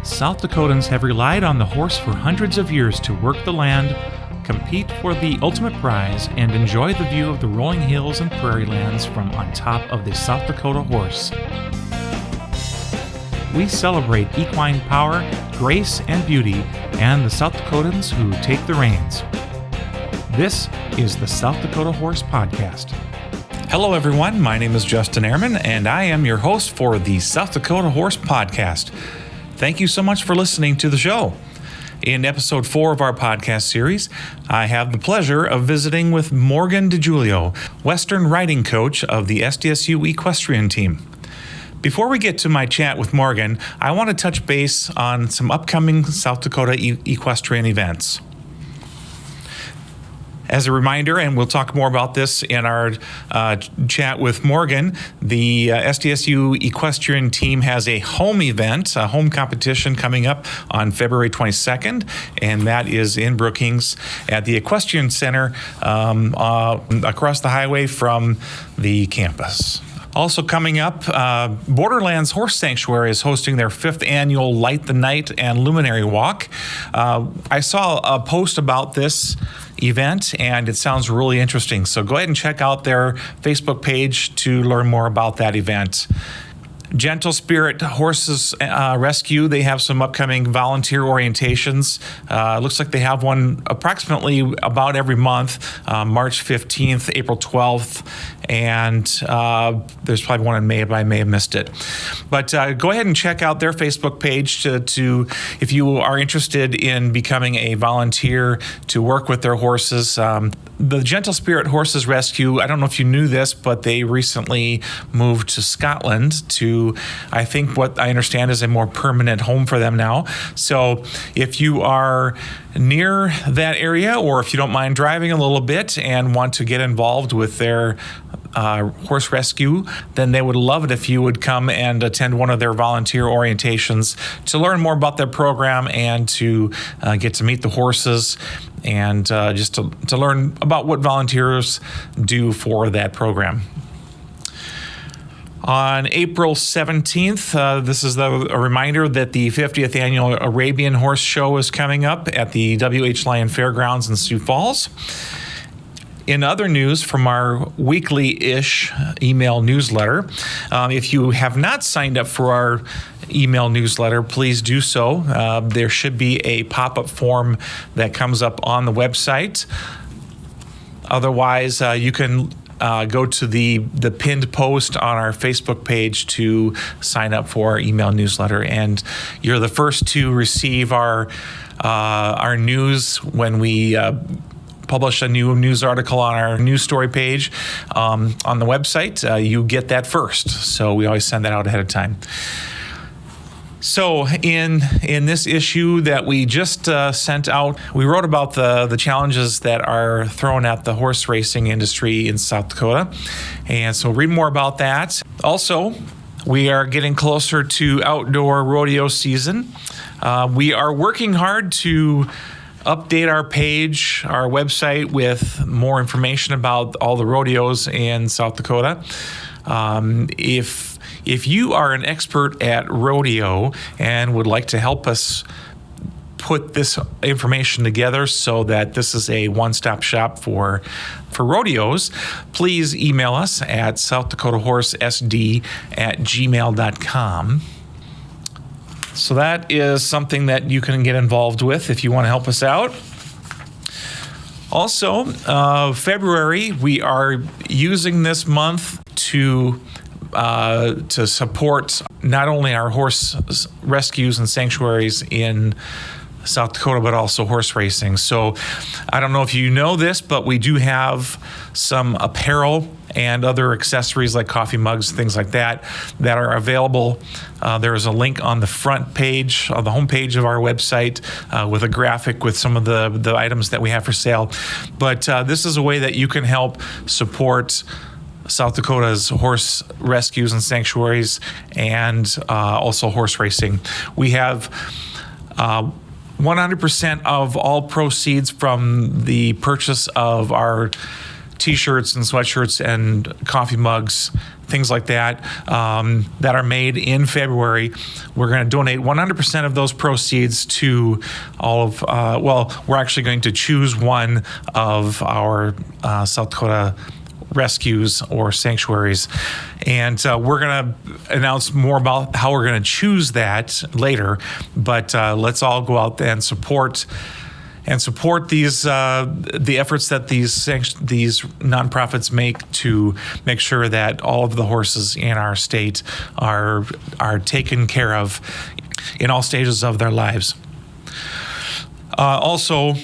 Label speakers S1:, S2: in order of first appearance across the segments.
S1: South Dakotans have relied on the horse for hundreds of years to work the land, compete for the ultimate prize, and enjoy the view of the rolling hills and prairie lands from on top of the South Dakota horse. We celebrate equine power, grace, and beauty, and the South Dakotans who take the reins. This is the South Dakota Horse Podcast.
S2: Hello everyone, my name is Justin Ehrman, and I am your host for the South Dakota Horse Podcast. Thank you so much for listening to the show. In episode 4 of our podcast series, I have the pleasure of visiting with Morgan DiGiulio, Western riding coach of the SDSU Equestrian team. Before we get to my chat with Morgan, I want to touch base on some upcoming South Dakota equestrian events. As a reminder, and we'll talk more about this in our chat with Morgan, the SDSU Equestrian team has a home event, a home competition coming up on February 22nd, and that is in Brookings at the Equestrian Center across the highway from the campus. Also coming up, Borderlands Horse Sanctuary is hosting their 5th annual Light the Night and Luminary Walk. I saw a post about this event and it sounds really interesting. So go ahead and check out their Facebook page to learn more about that event. Gentle Spirit Horses Rescue, they have some upcoming volunteer orientations. Looks like they have one approximately about every month, March 15th, April 12th, and there's probably one in May, but I may have missed it. But go ahead and check out their Facebook page to if you are interested in becoming a volunteer to work with their horses. The Gentle Spirit Horses Rescue, I don't know if you knew this, but they recently moved to Scotland to, I think what I understand is a more permanent home for them now. So if you are near that area, or if you don't mind driving a little bit and want to get involved with their horse rescue, then they would love it if you would come and attend one of their volunteer orientations to learn more about their program and to get to meet the horses and just to learn about what volunteers do for that program. On April 17th, this is a reminder that the 50th Annual Arabian Horse Show is coming up at the W.H. Lyon Fairgrounds in Sioux Falls. In other news from our weekly-ish email newsletter, if you have not signed up for our email newsletter, please do so. There should be a pop-up form that comes up on the website. Otherwise, you can go to the pinned post on our Facebook page to sign up for our email newsletter, and you're the first to receive our news when we publish a new news article on our news story page on the website. You get that first, so we always send that out ahead of time. So in this issue that we just sent out, we wrote about the challenges that are thrown at the horse racing industry in South Dakota. And so read more about that. Also, we are getting closer to outdoor rodeo season. We are working hard to update our page, our website, with more information about all the rodeos in South Dakota. If you are an expert at rodeo and would like to help us put this information together so that this is a one-stop shop for rodeos, please email us at southdakotahorse.sd@gmail.com. So that is something that you can get involved with if you want to help us out. Also, February, we are using this month to support not only our horse rescues and sanctuaries in South Dakota, but also horse racing. So I don't know if you know this, but we do have some apparel and other accessories like coffee mugs, things like that are available. There is a link on the front page, on the homepage of our website, with a graphic with some of the items that we have for sale. But this is a way that you can help support South Dakota's horse rescues and sanctuaries, and also horse racing. We have 100% of all proceeds from the purchase of our T-shirts and sweatshirts and coffee mugs things like that, that are made in February. We're going to donate 100% of those proceeds to all of, we're actually going to choose one of our South Dakota rescues or sanctuaries. And we're going to announce more about how we're going to choose that later. But let's all go out there and support these the efforts that these nonprofits make to make sure that all of the horses in our state are taken care of in all stages of their lives. Also,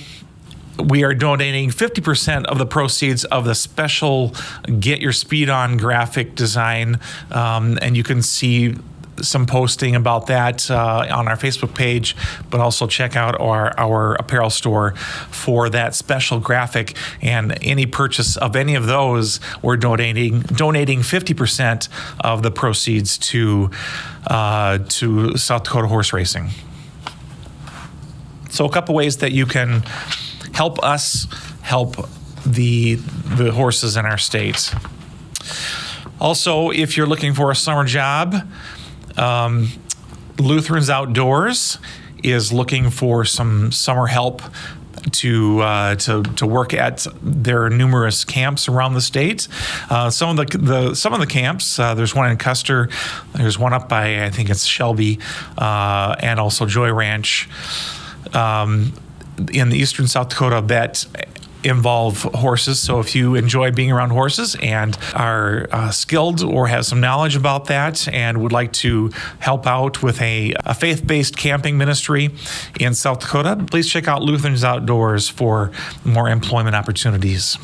S2: we are donating 50% of the proceeds of the special Get Your Speed On graphic design, and you can see some posting about that on our Facebook page, but also check out our apparel store for that special graphic. And any purchase of any of those, we're donating 50% of the proceeds to South Dakota horse racing. So a couple ways that you can help us help the horses in our state. Also, if you're looking for a summer job, Lutherans Outdoors is looking for some summer help to work at their numerous camps around the state. Some of the camps, there's one in Custer, there's one up by, I think it's Shelby, and also Joy Ranch in the eastern South Dakota that involve horses. So if you enjoy being around horses and are skilled or have some knowledge about that and would like to help out with a faith-based camping ministry in South Dakota, please check out Lutherans Outdoors for more employment opportunities.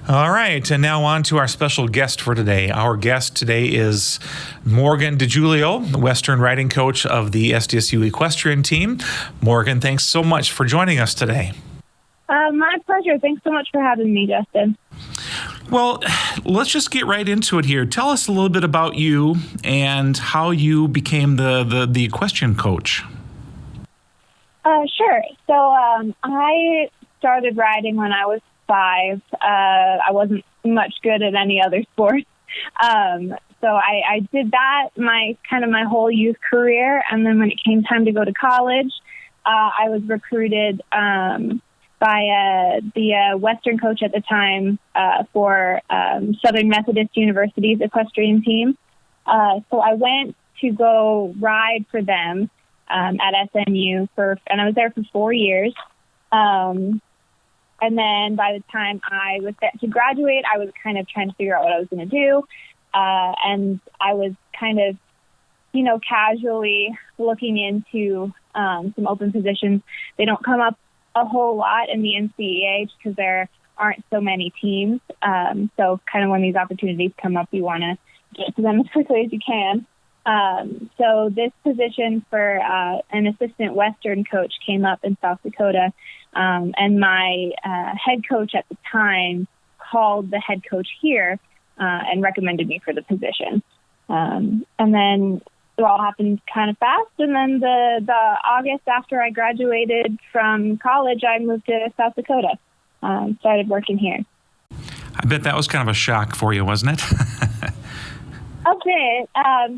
S2: All right, and now on to our special guest for today. Our guest today is Morgan DiGiulio, the Western riding coach of the SDSU Equestrian team. Morgan, thanks so much for joining us today.
S3: My pleasure. Thanks so much for having me, Justin.
S1: Well, let's just get right into it here. Tell us a little bit about you and how you became the equestrian coach.
S3: Sure. So I started riding when I was 5. I wasn't much good at any other sport. So I did that my whole youth career. And then when it came time to go to college, I was recruited by the Western coach at the time for Southern Methodist University's equestrian team. So I went to go ride for them at SMU and I was there for 4 years. And then by the time I was set to graduate, I was kind of trying to figure out what I was going to do. And I was kind of, casually looking into some open positions. They don't come up a whole lot in the NCEA because there aren't so many teams. So kind of when these opportunities come up, you want to get to them as quickly as you can. So this position for an assistant Western coach came up in South Dakota. And my head coach at the time called the head coach here and recommended me for the position. And then it all happened kind of fast. And then the August after I graduated from college, I moved to South Dakota, started working here.
S1: I bet that was kind of a shock for you, wasn't it?
S3: A bit.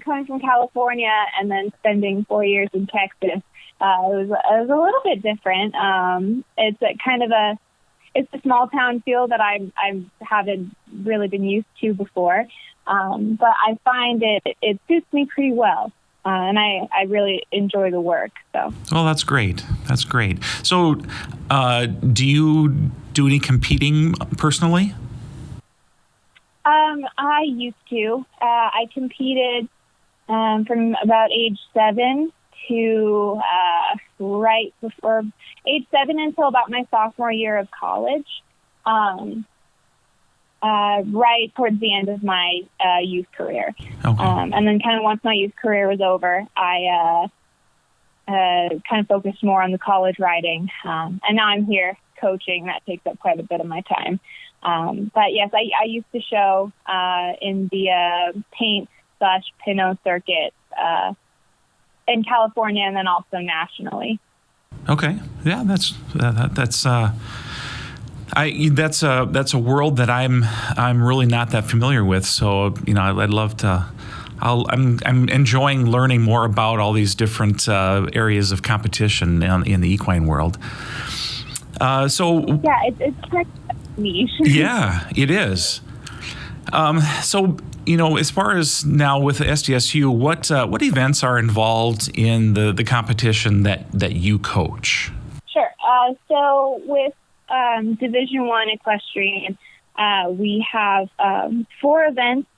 S3: Coming from California and then spending 4 years in Texas, it was a little bit different. It's a small town feel that I haven't really been used to before. But I find it suits me pretty well. And I really enjoy the work. So.
S1: Well, that's great. That's great. So do you do any competing personally?
S3: I used to. I competed from about age 7 to right before age 7 until about my sophomore year of college. Right towards the end of my youth career. Okay. And then kind of once my youth career was over, I kind of focused more on the college riding. And now I'm here coaching. That takes up quite a bit of my time. But yes, I used to show in the paint/Pinot circuit in California and then also nationally.
S1: Okay. Yeah, that's
S2: That's a world that I'm really not that familiar with. So I'd love to. I'm enjoying learning more about all these different areas of competition in the equine world. It's kind of niche. Yeah, it is. As far as now with the SDSU, what events are involved in the competition that you coach?
S3: Sure. So with Division I Equestrian, we have 4 events,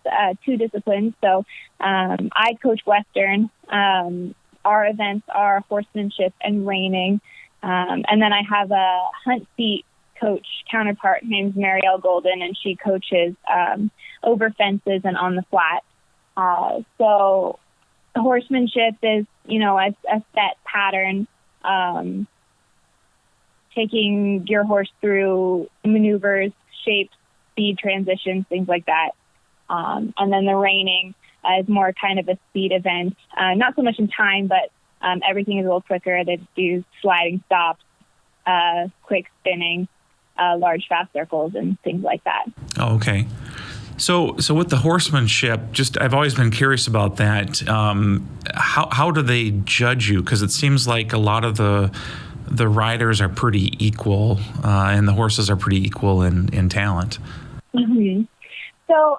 S3: 2 disciplines. So I coach Western. Our events are horsemanship and reining. And then I have a hunt seat coach counterpart named Marielle Golden, and she coaches over fences and on the flat. So horsemanship is, a set pattern, taking your horse through maneuvers, shapes, speed transitions, things like that. And then the reining is more kind of a speed event, not so much in time, but everything is a little quicker. They do sliding stops, quick spinning, large fast circles, and things like that.
S2: Oh, okay. So with the horsemanship, I've always been curious about that. How do they judge you? Because it seems like a lot of the riders are pretty equal, and the horses are pretty equal in talent.
S3: Mm-hmm. So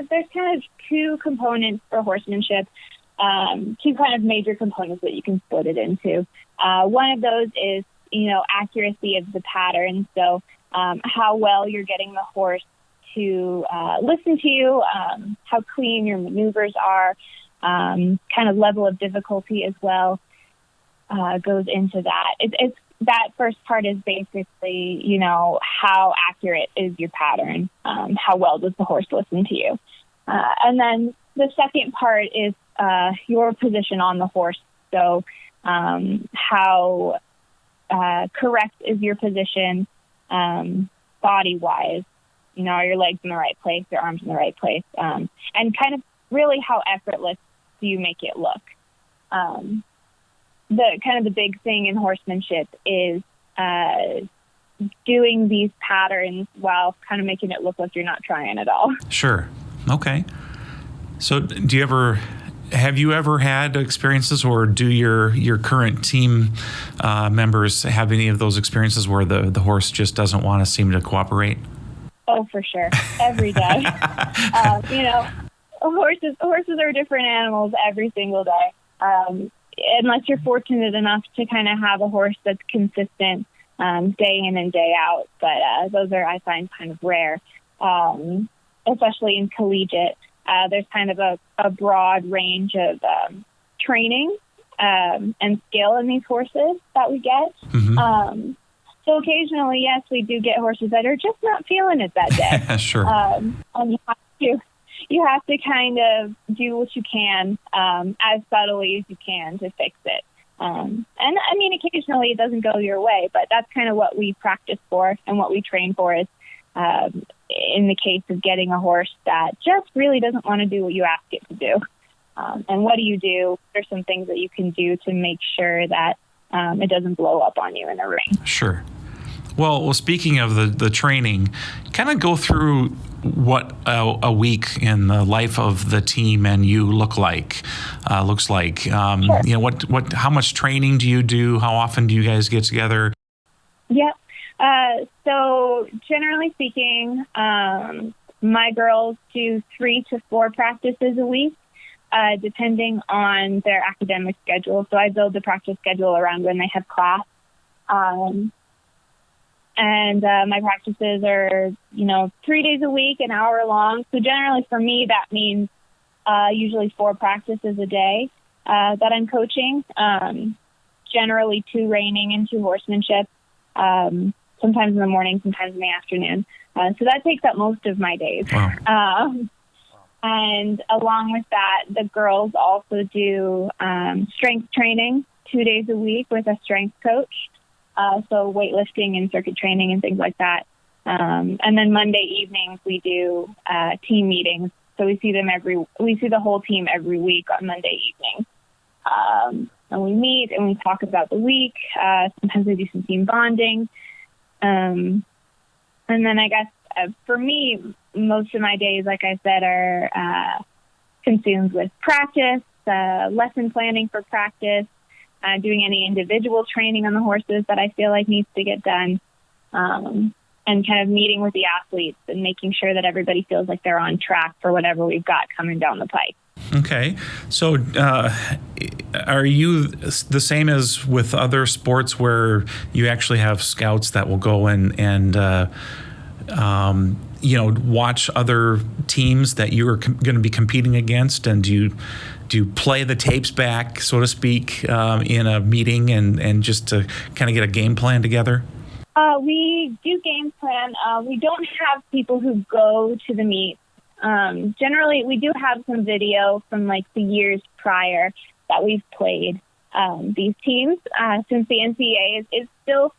S3: there's kind of 2 components for horsemanship, 2 kind of major components that you can split it into. One of those is, accuracy of the pattern. So how well you're getting the horse to listen to you, how clean your maneuvers are, kind of level of difficulty as well goes into that. It's that first part is basically, how accurate is your pattern, how well does the horse listen to you. And then the second part is your position on the horse. So how correct is your position body-wise? Are your legs in the right place, your arms in the right place? And kind of really how effortless do you make it look? The big thing in horsemanship is doing these patterns while kind of making it look like you're not trying at all.
S2: Sure. Okay. So have you ever had experiences, or do your current team members have any of those experiences where the horse just doesn't want to seem to cooperate?
S3: Oh, for sure. Every day. Horses are different animals every single day. Unless you're fortunate enough to kind of have a horse that's consistent day in and day out. But those are, I find, kind of rare, especially in collegiate. There's kind of a broad range of training and skill in these horses that we get. Mm-hmm. So occasionally, yes, we do get horses that are just not feeling it that day.
S2: Sure.
S3: And you have to kind of do what you can as subtly as you can to fix it. And I mean, occasionally it doesn't go your way, but that's kind of what we practice for and what we train for is in the case of getting a horse that just really doesn't want to do what you ask it to do. And what do you do? There's some things that you can do to make sure that it doesn't blow up on you in the ring.
S2: Sure. Well, speaking of the training, kind of go through what a week in the life of the team and you looks like. Sure. How much training do you do? How often do you guys get together?
S3: Yep. So generally speaking, my girls do 3 to 4 practices a week, depending on their academic schedule. So I build the practice schedule around when they have class. And my practices are, 3 days a week, an hour long. So generally for me, that means usually 4 practices a day that I'm coaching. Generally 2 reining and 2 horsemanship, sometimes in the morning, sometimes in the afternoon. So that takes up most of my days.
S2: Wow.
S3: And along with that, the girls also do strength training 2 days a week with a strength coach. So weightlifting and circuit training and things like that. And then Monday evenings we do team meetings. So we see the whole team every week on Monday evening. And we meet and we talk about the week. Sometimes we do some team bonding. And And then I guess for me, most of my days, like I said, are consumed with practice, lesson planning for practice, doing any individual training on the horses that I feel like needs to get done, and kind of meeting with the athletes and making sure that everybody feels like they're on track for whatever we've got coming down the pike.
S2: Okay. So are you the same as with other sports where you actually have scouts that will go and watch other teams that you are going to be competing against? And do you play the tapes back, so to speak, in a meeting and just to kind of get a game plan together?
S3: We do game plan. We don't have people who go to the meet. Generally, we do have some video from like the years prior that we've played these teams. Since the NCAA is still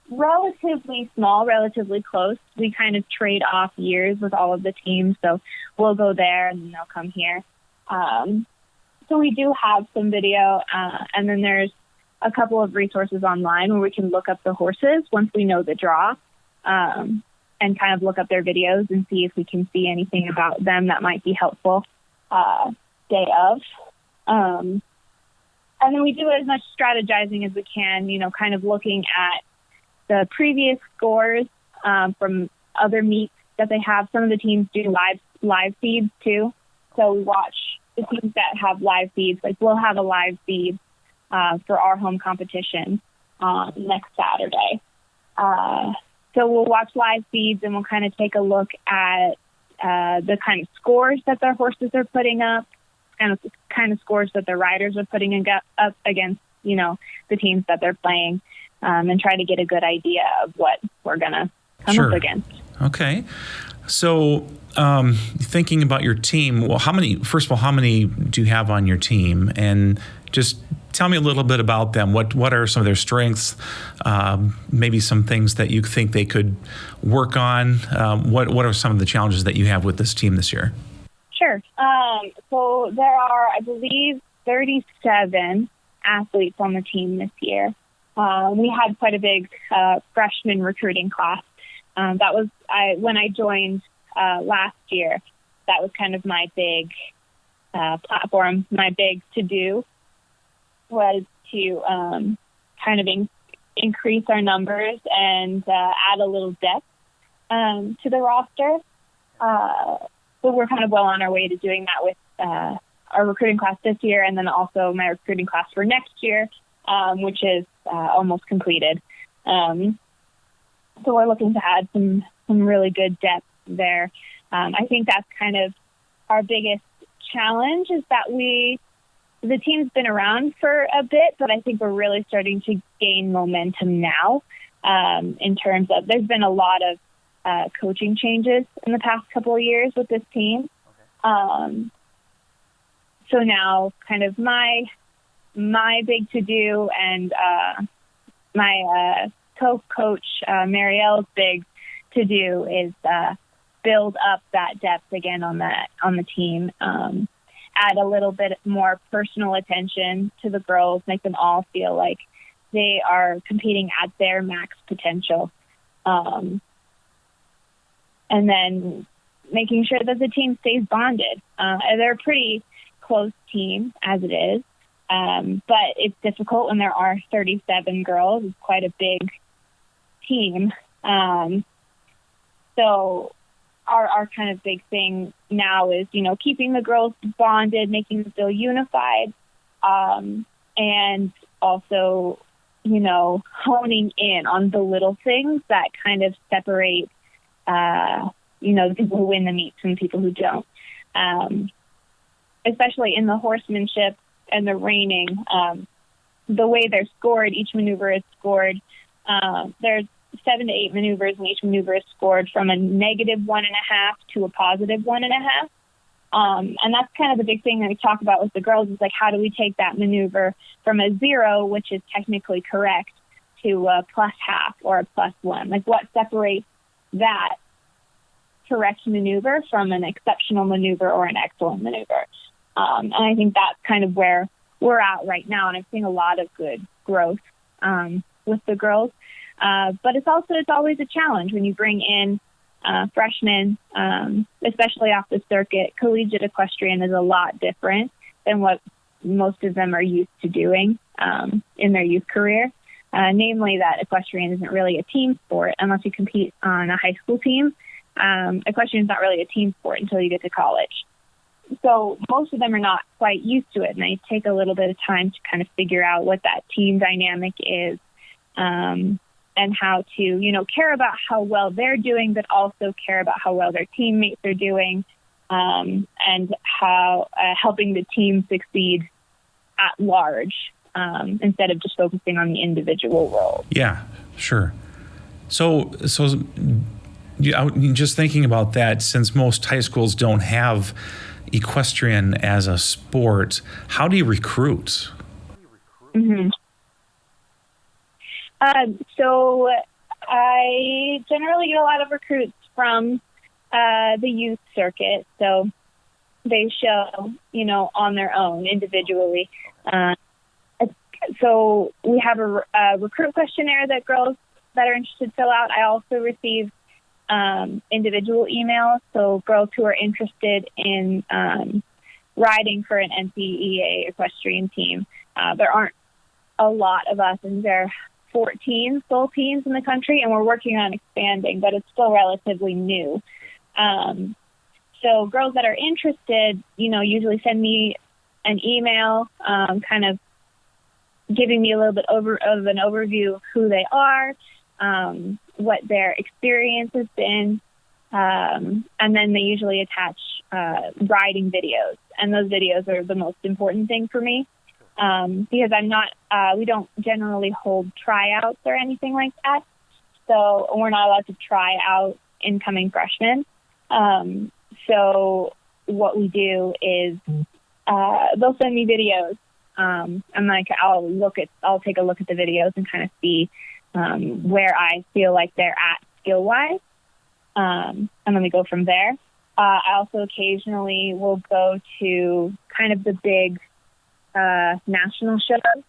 S3: relatively small, relatively close, we kind of trade off years with all of the teams. So we'll go there and then they'll come here. So we do have some video, and then there's a couple of resources online where we can look up the horses once we know the draw, and kind of look up their videos and see if we can see anything about them that might be helpful day of. And then we do as much strategizing as we can, kind of looking at the previous scores from other meets that they have. Some of the teams do live feeds too. So we watch the teams that have live feeds. Like we'll have a live feed for our home competition next Saturday. So we'll watch live feeds and we'll kind of take a look at the kind of scores that their horses are putting up, and kind of scores that their riders are putting up against, the teams that they're playing, and try to get a good idea of what we're going to come up against.
S2: Okay. So thinking about your team, well, how many do you have on your team? And just tell me a little bit about them. What are some of their strengths? Maybe some things that you think they could work on. What are some of the challenges that you have with this team this year?
S3: Sure. So there are, I believe, 37 athletes on the team this year. We had quite a big freshman recruiting class. That was when I joined last year. That was kind of my big platform. My big to-do was to kind of increase our numbers and add a little depth to the roster. So we're kind of well on our way to doing that with our recruiting class this year, and then also my recruiting class for next year, which is almost completed. So we're looking to add some really good depth there. I think that's kind of our biggest challenge, is that the team's been around for a bit, but I think we're really starting to gain momentum now, in terms of there's been a lot of coaching changes in the past couple of years with this team. Okay. So now kind of my big to-do and my co-coach Marielle's big to-do is build up that depth again on the team. Add a little bit more personal attention to the girls, make them all feel like they are competing at their max potential. And then making sure that the team stays bonded. They're a pretty close team as it is, but it's difficult when there are 37 girls. It's quite a big team. So our kind of big thing now is, keeping the girls bonded, making them feel unified, and also, honing in on the little things that kind of separate, the people who win the meets from the people who don't. Especially in the horsemanship and the reining, the way they're scored, each maneuver is scored. There's 7 to 8 maneuvers, and each maneuver is scored from a -1.5 to a +1.5. And that's kind of the big thing that we talk about with the girls, is like, how do we take that maneuver from a 0, which is technically correct, to a +0.5 or a +1? Like, what separates that correct maneuver from an exceptional maneuver or an excellent maneuver? And I think that's kind of where we're at right now. And I've seen a lot of good growth with the girls. But it's always a challenge when you bring in freshmen, especially off the circuit. Collegiate equestrian is a lot different than what most of them are used to doing in their youth career. Namely that equestrian isn't really a team sport unless you compete on a high school team. Equestrian is not really a team sport until you get to college. So most of them are not quite used to it, and they take a little bit of time to kind of figure out what that team dynamic is, and how to, care about how well they're doing, but also care about how well their teammates are doing, and how helping the team succeed at large, instead of just focusing on the individual role.
S2: Yeah, sure. So just thinking about that, since most high schools don't have equestrian as a sport, how do you recruit?
S3: Mm-hmm. So I generally get a lot of recruits from the youth circuit. So they show, on their own individually. So we have a recruit questionnaire that girls that are interested fill out. I also receive individual emails. So girls who are interested in riding for an NCEA equestrian team. There aren't a lot of us, and there are 14 full teams in the country, and we're working on expanding, but it's still relatively new. So girls that are interested, usually send me an email, kind of giving me a little bit of an overview of who they are, what their experience has been, and then they usually attach riding videos, and those videos are the most important thing for me, because we don't generally hold tryouts or anything like that, so we're not allowed to try out incoming freshmen. So what we do is they'll send me videos. I'll take a look at the videos and kind of see where I feel like they're at skill-wise, and then we go from there. I also occasionally will go to kind of the big national shows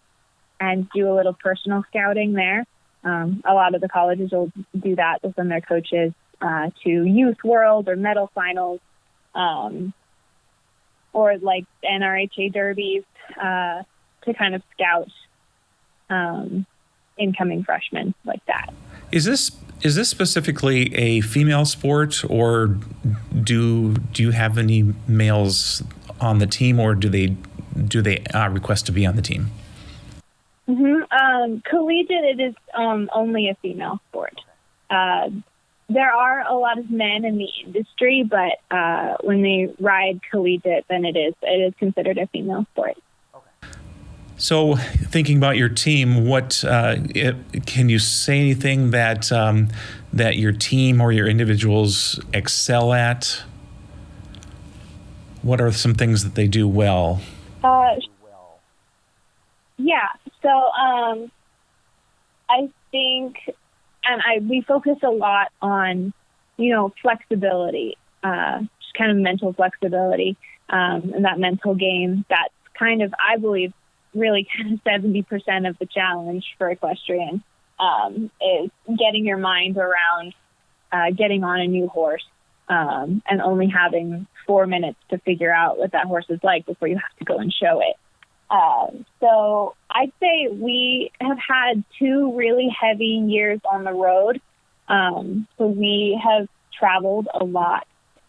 S3: and do a little personal scouting there. A lot of the colleges will do that. They'll send their coaches to Youth World or medal finals, or like NRHA derbies, to kind of scout incoming freshmen like that.
S2: Is this specifically a female sport, or do you have any males on the team, or do they request to be on the team?
S3: Mm-hmm. Collegiate, it is only a female sport. There are a lot of men in the industry, but when they ride collegiate, then it is considered a female sport.
S2: So, thinking about your team, can you say anything that your team or your individuals excel at? What are some things that they do well?
S3: Yeah. So, I think, we focus a lot on, flexibility, just kind of mental flexibility, and that mental game. That's kind of, I believe, really kind of 70% of the challenge for equestrian, is getting your mind around getting on a new horse, and only having 4 minutes to figure out what that horse is like before you have to go and show it. So I'd say we have had 2 really heavy years on the road. So we have traveled a lot,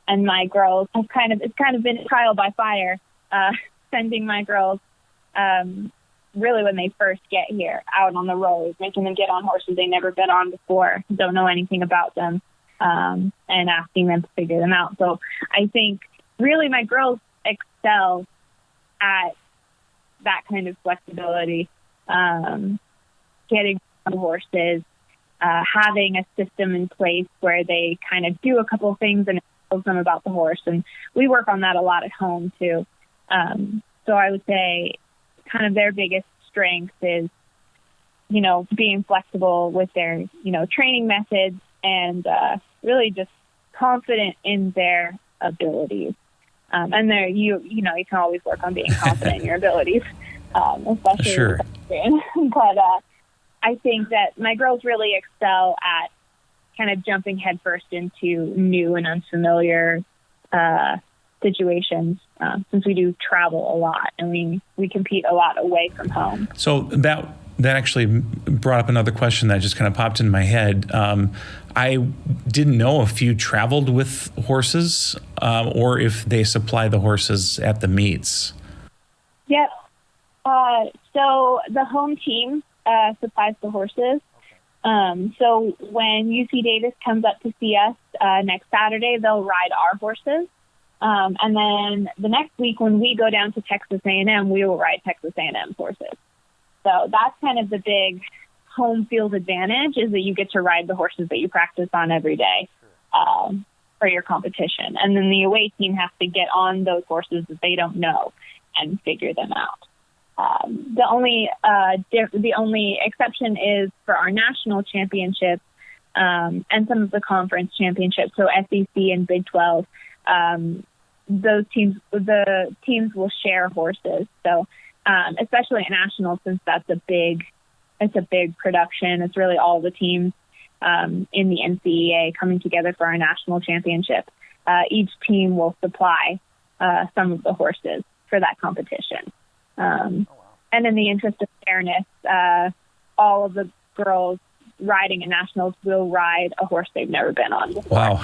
S3: and my girls have it's kind of been trial by fire, sending my girls, really when they first get here out on the road, making them get on horses they've never been on before, don't know anything about them, and asking them to figure them out. So I think really my girls excel at that kind of flexibility, getting on horses, having a system in place where they kind of do a couple things and it tells them about the horse. And we work on that a lot at home too. So I would say kind of their biggest strength is, being flexible with their, training methods, and really just confident in their abilities. And there, you can always work on being confident in your abilities, especially
S2: sure.
S3: but I think that my girls really excel at kind of jumping headfirst into new and unfamiliar situations, since we do travel a lot and we compete a lot away from home.
S2: So that actually brought up another question that just kind of popped into my head. I didn't know if you traveled with horses or if they supply the horses at the meets.
S3: Yep. So the home team supplies the horses. So when UC Davis comes up to see us next Saturday, they'll ride our horses. And then the next week when we go down to Texas A&M, we will ride Texas A&M horses. So that's kind of the big home field advantage, is that you get to ride the horses that you practice on every day for your competition. And then the away team has to get on those horses that they don't know and figure them out. The only exception is for our national championships and some of the conference championships, so SEC and Big 12. The teams will share horses. So especially at nationals, since it's a big production. It's really all the teams in the NCEA coming together for our national championship. Each team will supply some of the horses for that competition. And in the interest of fairness, all of the girls riding at nationals will ride a horse they've never been on before.
S2: Wow.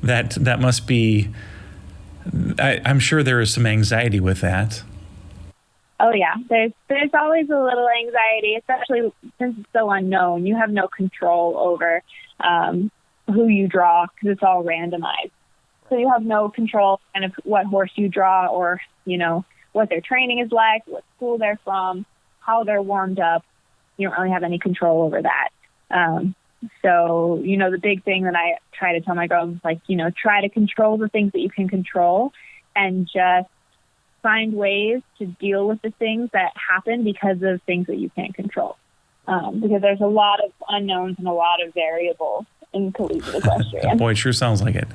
S2: That must be, I'm sure there is some anxiety with that.
S3: Oh yeah, there's always a little anxiety, especially since it's so unknown. You have no control over who you draw, because it's all randomized. So you have no control kind of what horse you draw, or what their training is like, what school they're from, how they're warmed up. You don't really have any control over that. So the big thing that I try to tell my girls is try to control the things that you can control, and just find ways to deal with the things that happen because of things that you can't control. Because there's a lot of unknowns and a lot of variables in collegiate equestrian.
S2: Boy, it sure sounds like it.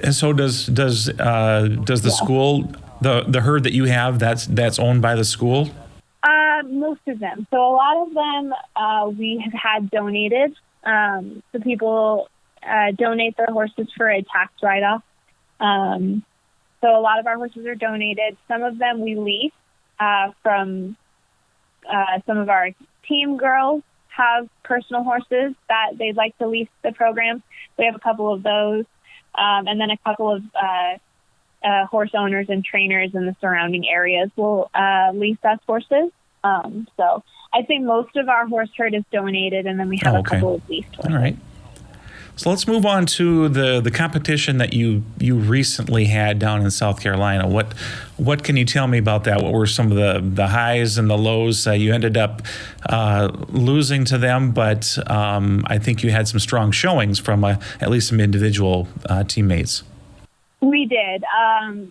S2: And so does the school, the herd that you have, that's owned by the school?
S3: Most of them. So a lot of them we have had donated. So people donate their horses for a tax write-off. So a lot of our horses are donated. Some of them we lease from some of our team girls have personal horses that they'd like to lease the program. We have a couple of those. And then a couple of horse owners and trainers in the surrounding areas will lease us horses. So I'd say most of our horse herd is donated, and then we have a couple of leased horses.
S2: All right. So let's move on to the competition that you recently had down in South Carolina. What can you tell me about that? What were some of the highs and the lows? You ended up losing to them, but I think you had some strong showings from at least some individual teammates.
S3: We did. I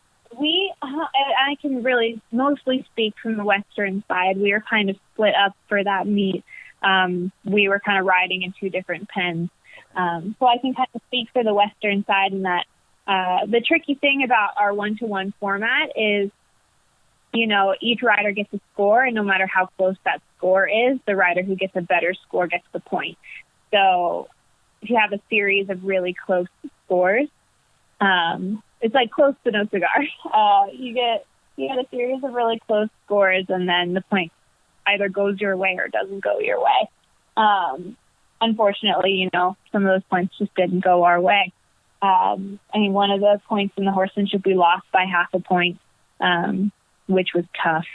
S3: can really mostly speak from the Western side. We were kind of split up for that meet. We were kind of riding in two different pens. So I can kind of speak for the Western side in that the tricky thing about our one-to-one format is, each rider gets a score, and no matter how close that score is, the rider who gets a better score gets the point. So if you have a series of really close scores, it's like close to no cigar. You get a series of really close scores, and then the point either goes your way or doesn't go your way. Unfortunately, some of those points just didn't go our way. One of the points in the horsemanship we lost by half a point, which was tough.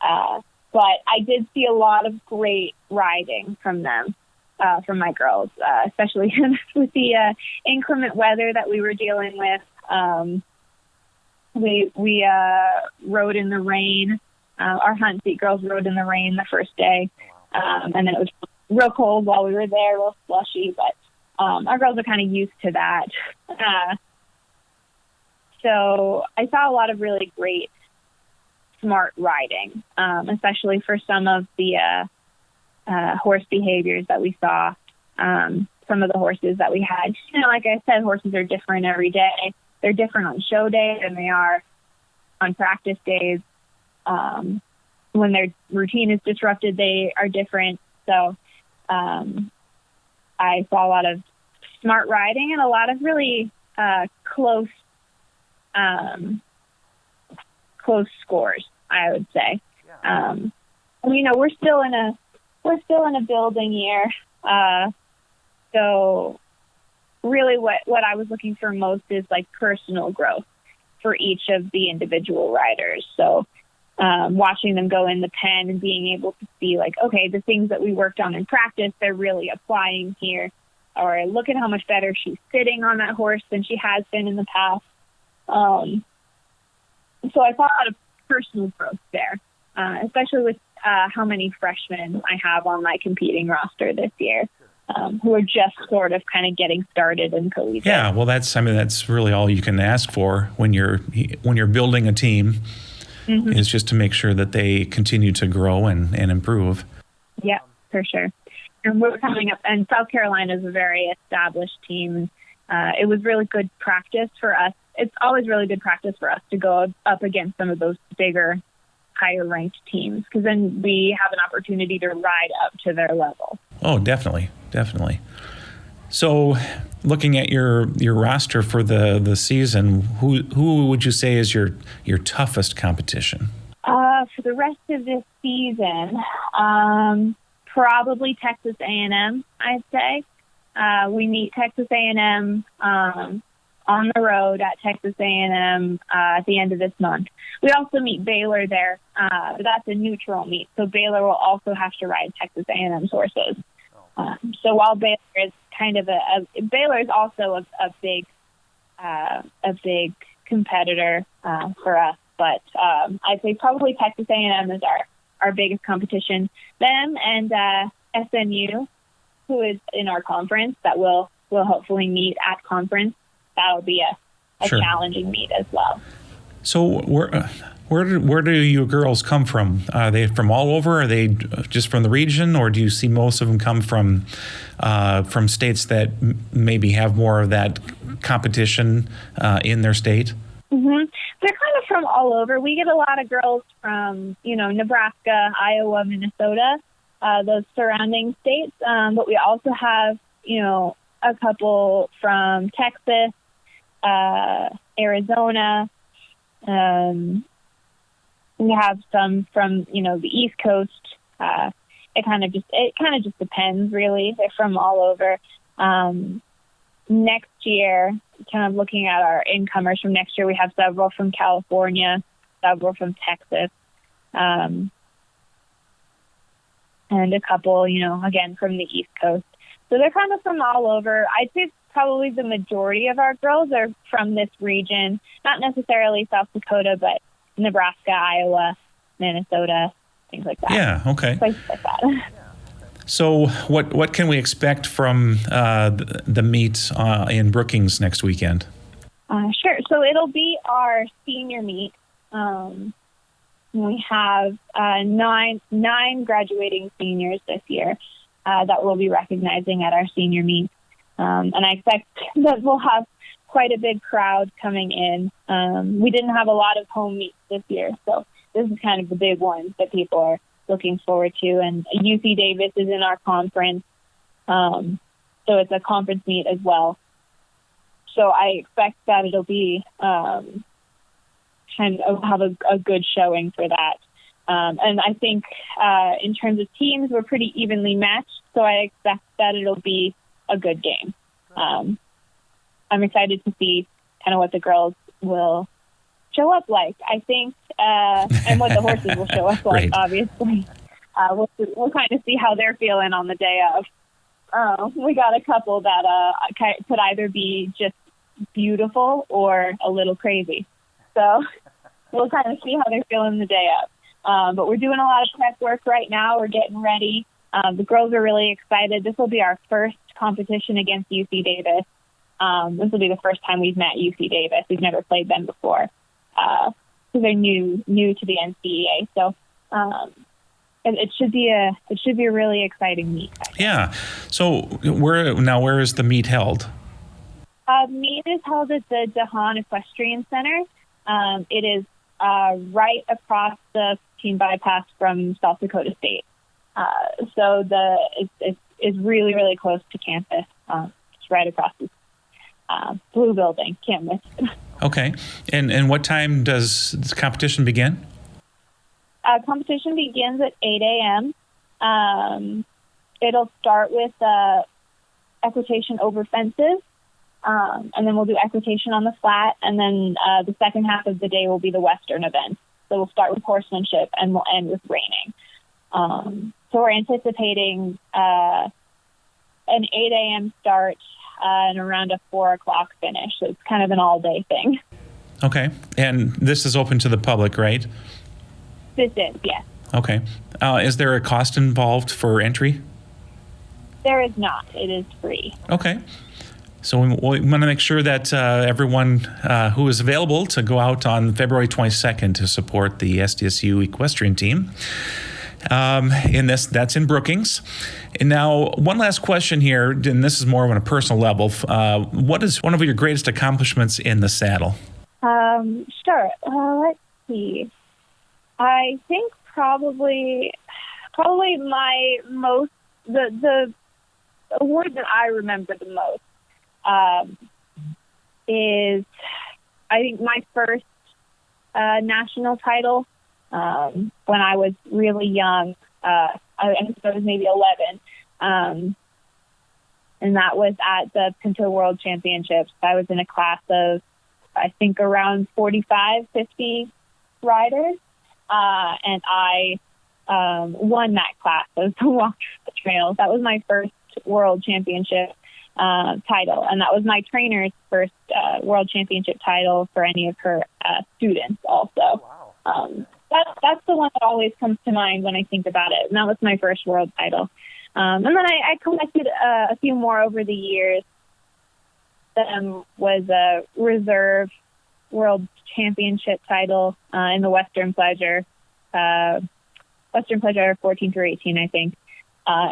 S3: But I did see a lot of great riding from them, from my girls, especially with the inclement weather that we were dealing with. We rode in the rain. Our hunt seat girls rode in the rain the first day, and then it was real cold while we were there, real slushy, but our girls are kind of used to that. So I saw a lot of really great, smart riding, especially for some of the horse behaviors that we saw. Some of the horses that we had, like I said, horses are different every day. They're different on show day than they are on practice days. When their routine is disrupted, they are different. So I saw a lot of smart riding and a lot of really close scores, I would say. We're still in a building year. So really what I was looking for most is like personal growth for each of the individual riders. So watching them go in the pen and being able to see like, okay, the things that we worked on in practice, they're really applying here. Or look at how much better she's sitting on that horse than she has been in the past. So I saw a lot of personal growth there, especially with how many freshmen I have on my competing roster this year, who are just sort of kind of getting started in collegiate.
S2: Yeah, well, that's really all you can ask for when you're building a team, is just to make sure that they continue to grow and improve.
S3: Yeah, for sure. And we're coming up, and South Carolina is a very established team. It was really good practice for us. It's always really good practice for us to go up against some of those bigger, higher-ranked teams, because then we have an opportunity to ride up to their level.
S2: Oh, definitely. So, looking at your roster for the season, who would you say is your toughest competition?
S3: For the rest of this season, probably Texas A&M, I'd say. We meet Texas A&M on the road at Texas A&M at the end of this month. We also meet Baylor there, but that's a neutral meet. So Baylor will also have to ride Texas A&M's horses. So while Baylor is kind of Baylor is also a big competitor for us, but I'd say probably Texas A&M is our biggest competition. Them and SNU, who is in our conference, that we'll hopefully meet at conference. That'll be a
S2: Sure.
S3: challenging meet as well.
S2: So where do your girls come from? Are they from all over? Are they just from the region, or do you see most of them come from states that maybe have more of that competition in their state?
S3: Mm-hmm. They're kind of from all over. We get a lot of girls from, Nebraska, Iowa, Minnesota, those surrounding states. But we also have, a couple from Texas, Arizona. We have some from, the East Coast. It kind of just depends, really. They're from all over. Next year, kind of looking at our incomers from next year, we have several from California, several from Texas, and a couple, again, from the East Coast. So they're kind of from all over. I'd say probably the majority of our girls are from this region, not necessarily South Dakota, but Nebraska, Iowa, Minnesota, things like that.
S2: Yeah, okay.
S3: Places like that.
S2: So what can we expect from the meet in Brookings next weekend?
S3: Sure. So it'll be our senior meet. We have nine graduating seniors this year that we'll be recognizing at our senior meet. And I expect that we'll have quite a big crowd coming in. We didn't have a lot of home meets this year, so this is kind of the big one that people are looking forward to. And UC Davis is in our conference, so it's a conference meet as well. So I expect that it'll be kind of have a good showing for that. And I think in terms of teams, we're pretty evenly matched, so I expect that it'll be a good game. I'm excited to see kind of what the girls will show up like, I think, and what the horses will show up like,
S2: Right.
S3: obviously. We'll kind of see how they're feeling on the day of. We got a couple that could either be just beautiful or a little crazy. So we'll kind of see how they're feeling the day of. But we're doing a lot of prep work right now. We're getting ready. The girls are really excited. This will be our first competition against UC Davis. This will be the first time we've met UC Davis. We've never played them before. So they're new to the NCEA. So it should be a really exciting meet.
S2: Yeah. So where is the meet held?
S3: Meet is held at the DeHaan Equestrian Center. It is right across the team bypass from South Dakota State. So it's really, really close to campus. It's right across this blue building. Can't miss it.
S2: Okay. And what time does the competition begin?
S3: Competition begins at 8 a.m. It'll start with equitation over fences, and then we'll do equitation on the flat, and then the second half of the day will be the Western event. So we'll start with horsemanship, and we'll end with reining. So we're anticipating an 8 a.m. start and around a 4 o'clock finish. So it's kind of an all-day thing.
S2: Okay. And this is open to the public, right?
S3: This is, yes.
S2: Okay. Is there a cost involved for entry?
S3: There is not. It is free.
S2: Okay. So we want to make sure that everyone who is available to go out on February 22nd to support the SDSU Equestrian team. That's in Brookings. And now, one last question here, and this is more on a personal level. What is one of your greatest accomplishments in the saddle?
S3: Sure. Let's see. I think probably my most the award that I remember the most is, I think, my first national title when I was really young. I think I was maybe 11, and that was at the Pinto World Championships. I was in a class of, I think, around 45, 50 riders, and I won that class. I was the walk the trails. That was my first world championship title, and that was my trainer's first world championship title for any of her students also. Wow. That's the one that always comes to mind when I think about it, and that was my first world title. And then I collected a few more over the years. Was a reserve world championship title in the Western Pleasure 14 through 18, I think,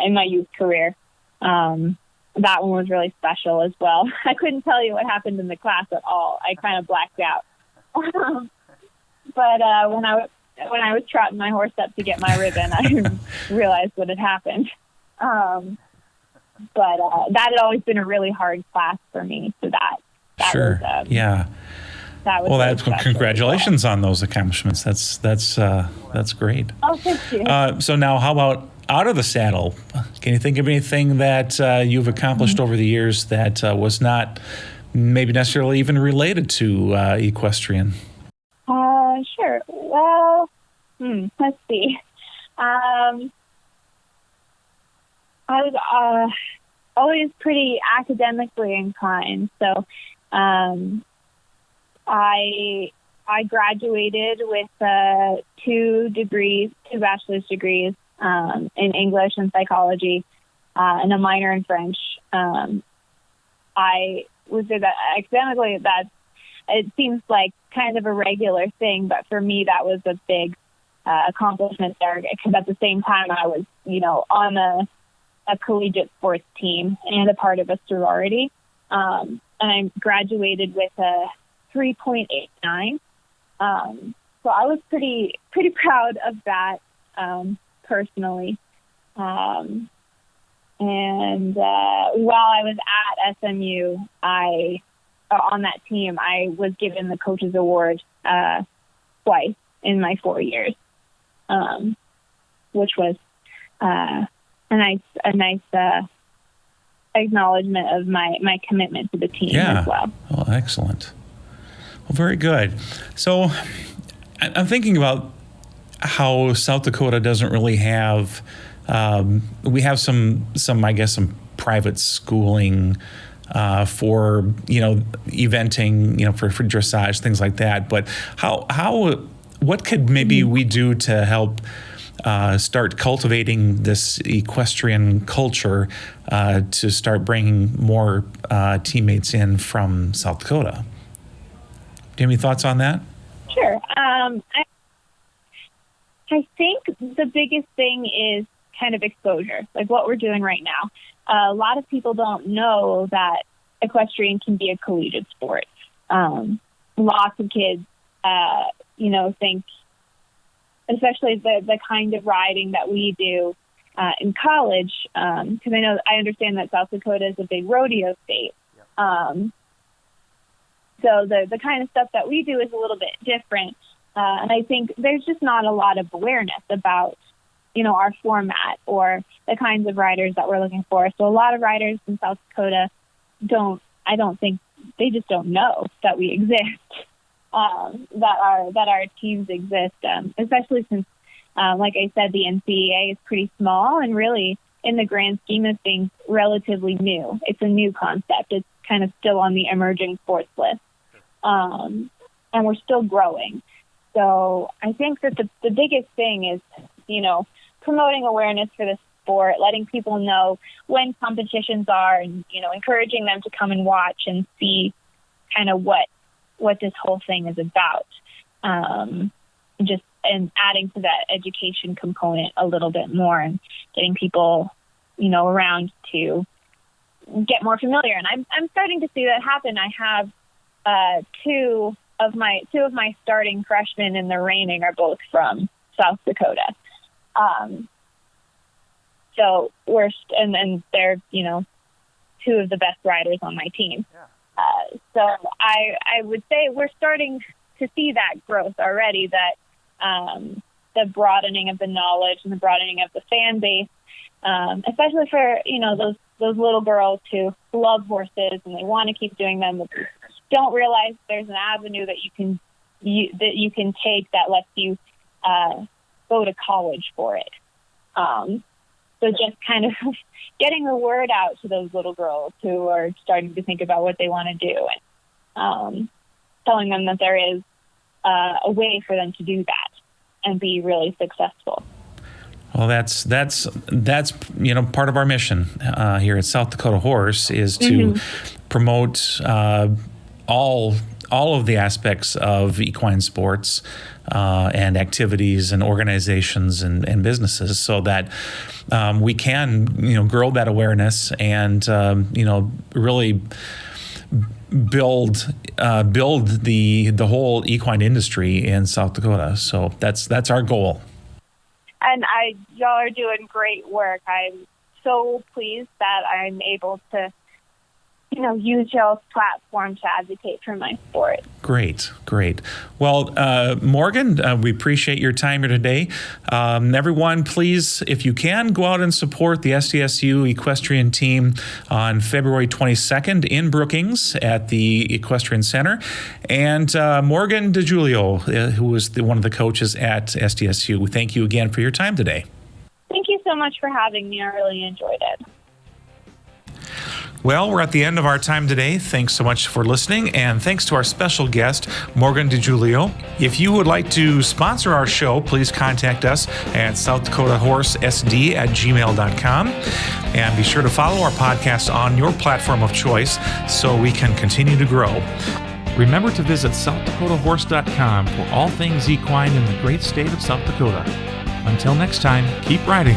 S3: in my youth career. That one was really special as well. I couldn't tell you what happened in the class at all. I kind of blacked out. But when I was trotting my horse up to get my ribbon, I realized what had happened. But that had always been a really hard class for me. So that
S2: sure.
S3: was,
S2: yeah.
S3: That was
S2: Well, congratulations on those accomplishments. That's great.
S3: Oh, thank you.
S2: So now, how about out of the saddle? Can you think of anything that you've accomplished over the years that was not maybe necessarily even related to equestrian?
S3: Sure. Well, let's see. I was always pretty academically inclined, so I graduated with two bachelor's degrees in English and psychology, and a minor in French. I would say that academically, it seems like kind of a regular thing, but for me, that was a big accomplishment there, because at the same time, I was, on a collegiate sports team and a part of a sorority. And I graduated with a 3.89. So I was pretty proud of that, personally. And while I was at SMU, on that team, I was given the Coaches Award twice in my 4 years, which was a nice acknowledgement of my commitment to the team as well.
S2: Oh, excellent. Well, very good. So I'm thinking about how South Dakota doesn't really have, we have some private schooling for, eventing, for dressage, things like that. But what could maybe we do to help start cultivating this equestrian culture to start bringing more teammates in from South Dakota? Do you have any thoughts on that?
S3: Sure. I think the biggest thing is kind of exposure, like what we're doing right now. A lot of people don't know that equestrian can be a collegiate sport. Lots of kids, think, especially the kind of riding that we do, in college, because I understand that South Dakota is a big rodeo state. So the kind of stuff that we do is a little bit different. And I think there's just not a lot of awareness about, our format or the kinds of riders that we're looking for. So a lot of riders in South Dakota they just don't know that we exist, that our teams exist, especially since, like I said, the NCAA is pretty small and really, in the grand scheme of things, relatively new. It's a new concept. It's kind of still on the emerging sports list. And we're still growing. So I think that the biggest thing is, promoting awareness for the sport, letting people know when competitions are, and, encouraging them to come and watch and see kind of what this whole thing is about. And adding to that education component a little bit more and getting people, around to get more familiar. And I'm starting to see that happen. I have two of my starting freshmen in the reining are both from South Dakota. So and they're, two of the best riders on my team. Yeah. So I would say we're starting to see that growth already, that the broadening of the knowledge and the broadening of the fan base, especially for, those little girls who love horses and they want to keep doing them, but don't realize there's an avenue that you can take that lets you go to college for it. So just kind of getting the word out to those little girls who are starting to think about what they want to do, and telling them that there is a way for them to do that and be really successful.
S2: Well, that's part of our mission here at South Dakota Horse is to promote all of the aspects of equine sports and activities and organizations and businesses, so that we can grow that awareness and really build the whole equine industry in South Dakota. So that's our goal.
S3: And y'all are doing great work. I'm so pleased that I'm able to, use y'all's platform to advocate for my sport.
S2: Great. Well, Morgan, we appreciate your time here today. Everyone, please, if you can, go out and support the SDSU Equestrian team on February 22nd in Brookings at the Equestrian Center. And Morgan DiGiulio, who is one of the coaches at SDSU, we thank you again for your time today.
S3: Thank you so much for having me. I really enjoyed it.
S2: Well, we're at the end of our time today. Thanks so much for listening, and thanks to our special guest, Morgan DiGiulio. If you would like to sponsor our show, please contact us at southdakotahorse@gmail.com, and be sure to follow our podcast on your platform of choice so we can continue to grow.
S1: Remember to visit southdakotahorse.com for all things equine in the great state of South Dakota. Until next time, keep riding.